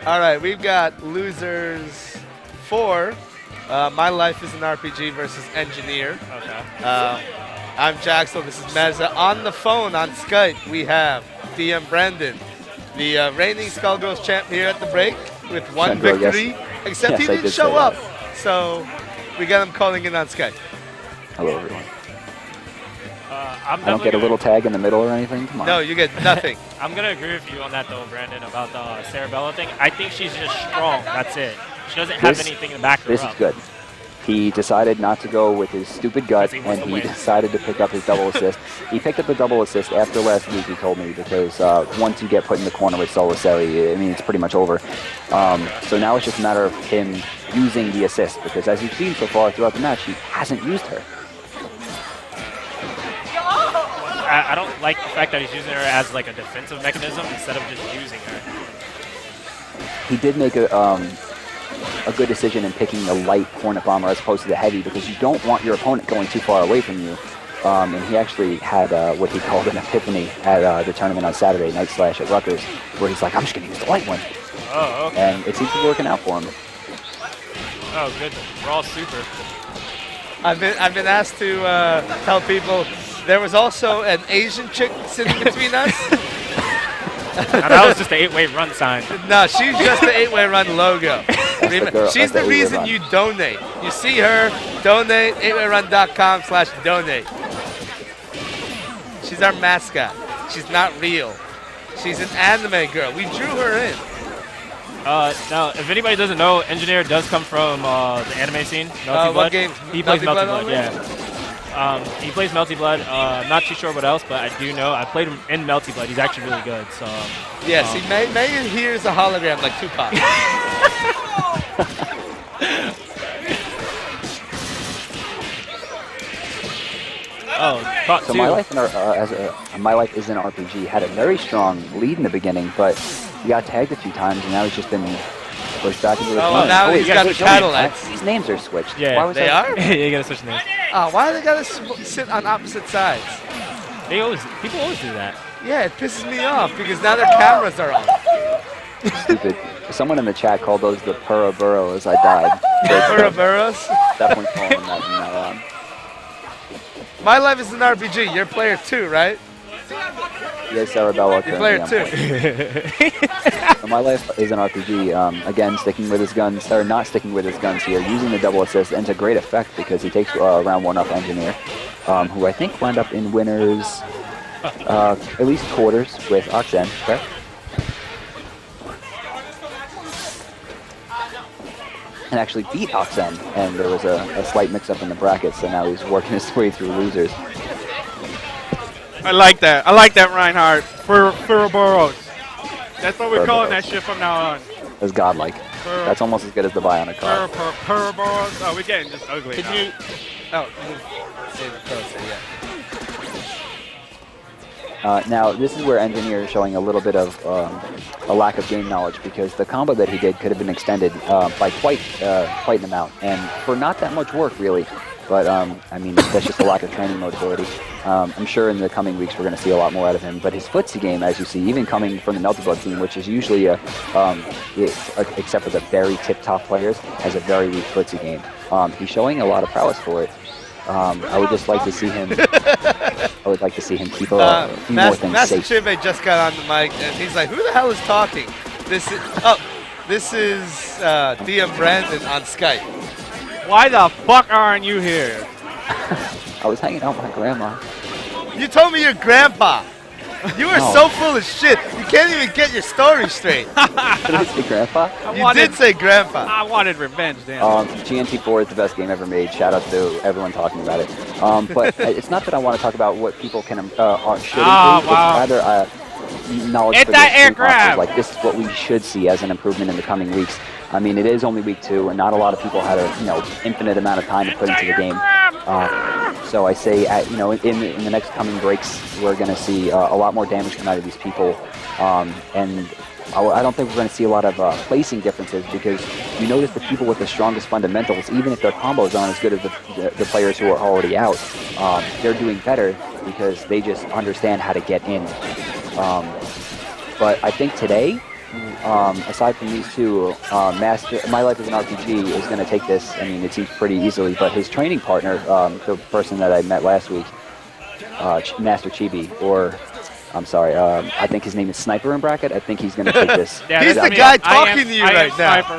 All right, we've got losers 4. My Life is an RPG versus Engineer. Okay. I'm Jaxel. This is Meza. On the phone on Skype, we have DM Brandon, the reigning Skullgirls champ here at the break with 1 victory. Yes. Except Yes, he I didn't did show say up, that. so we got him calling in on Skype. Hello, everyone. I'm I don't get a little tag in the middle or anything? Come on. No, you get nothing. I'm gonna agree with you on that though, Brandon, about the Cerebella thing. I think she's just strong. That's it. She doesn't have anything to back her This up. is good. He decided not to go with his stupid gut, Because he wants and to he win. decided to pick up his double assist. He picked up the double assist after last week, he told me, because once you get put in the corner with Solo Seri, I mean, it's pretty much over. So now it's just a matter of him using the assist, because as you've seen so far throughout the match, he hasn't used her. I don't like the fact that he's using her as like a defensive mechanism instead of just using her. He did make a good decision in picking the light Hornet Bomber as opposed to the heavy, because you don't want your opponent going too far away from you. And he actually had what he called an epiphany at the tournament on Saturday night / at Rutgers, where he's like, I'm just going to use the light one. Oh, okay. And it seems to be working out for him. Oh, good. We're all super. I've been asked to tell people there was also an Asian chick sitting between us. Now, that was just an 8-way run sign. No, she's just the 8-way run logo. girl. She's That's the the 8-way reason run. you donate. You see her, donate, 8wayrun.com/donate. She's our mascot. She's not real. She's an anime girl. We drew her in. Now, if anybody doesn't know, Engineer does come from the anime scene. Melty What Blood. game? He plays Melty Melty Blood Blood, yeah. He plays Melty Blood. Not too sure what else, but I do know. I played him in Melty Blood. He's actually really good. So. Yeah, see, Megan here is a hologram like Tupac. Caught So two. My Life is an RPG had a very strong lead in the beginning, but he got tagged a few times, and now he's just been pushed back into the Oh, corner. now he's got the Cadillacs. These names are switched. Yeah, Why was they that? are? Yeah, you gotta switch names. Why do they gotta sit on opposite sides? People always do that. Yeah, it pisses me off because now their cameras are on. Stupid. Someone in the chat called those the Puraburo as I died. Ouroboros. Definitely calling them that from now on. My Life is an RPG. You're player 2, right? Yes, Arabella. You're player 2. So My Life is an RPG. Again, sticking with his guns, or not sticking with his guns here, using the double assist, and to great effect because he takes round 1 off Engineer, who I think wound up in winners, at least quarters with Oxen, correct? And actually beat Oxen, and there was a slight mix-up in the brackets, so now he's working his way through losers. I like that. I like that, Reinhardt. For Ouroboros. That's what we're calling that shit from now on. That's godlike. That's almost as good as the buy on a card. Ouroboros. Oh, we're getting just ugly. Can you? Oh, say the closer, yeah. Now, this is where Engineer is showing a little bit of a lack of game knowledge, because the combo that he did could have been extended by quite an amount, and for not that much work, really. But, I mean, that's just a lack of training mobility. I'm sure in the coming weeks we're going to see a lot more out of him. But his footsie game, as you see, even coming from the Melty Blood team, which is usually, except for the very tip-top players, has a very weak footsie game. He's showing a lot of prowess for it. I would just like to see him. I would like to see him keep a few more things Master safe. Chive just got on the mic and he's like, "Who the hell is talking?" This is DM Brandon on Skype. Why the fuck aren't you here? I was hanging out with my grandma. You told me your grandpa. You are No. so full of shit. You can't even get your story straight. Did I say grandpa? You did say grandpa. I wanted revenge, damn. GNT4 is the best game ever made. Shout out to everyone talking about it. But it's not that I want to talk about what people can should improve. wow. It's rather knowledge Hit for that the stream air grab! consoles. Like, this is what we should see as an improvement in the coming weeks. I mean, it is only week 2, and not a lot of people had a infinite amount of time to put into the game. So I say, in the next coming breaks, we're going to see a lot more damage come out of these people, and I don't think we're going to see a lot of placing differences, because you notice the people with the strongest fundamentals, even if their combos aren't as good as the players who are already out, they're doing better because they just understand how to get in. But I think today, aside from these two, My Life is an RPG is going to take this. I mean, it seems pretty easily, but his training partner, the person that I met last week, Master Chibi, or I'm sorry, I think his name is Sniper in bracket. I think he's going to take this. Yeah, He's that's the me. guy I am- talking to you I am right now. Sniper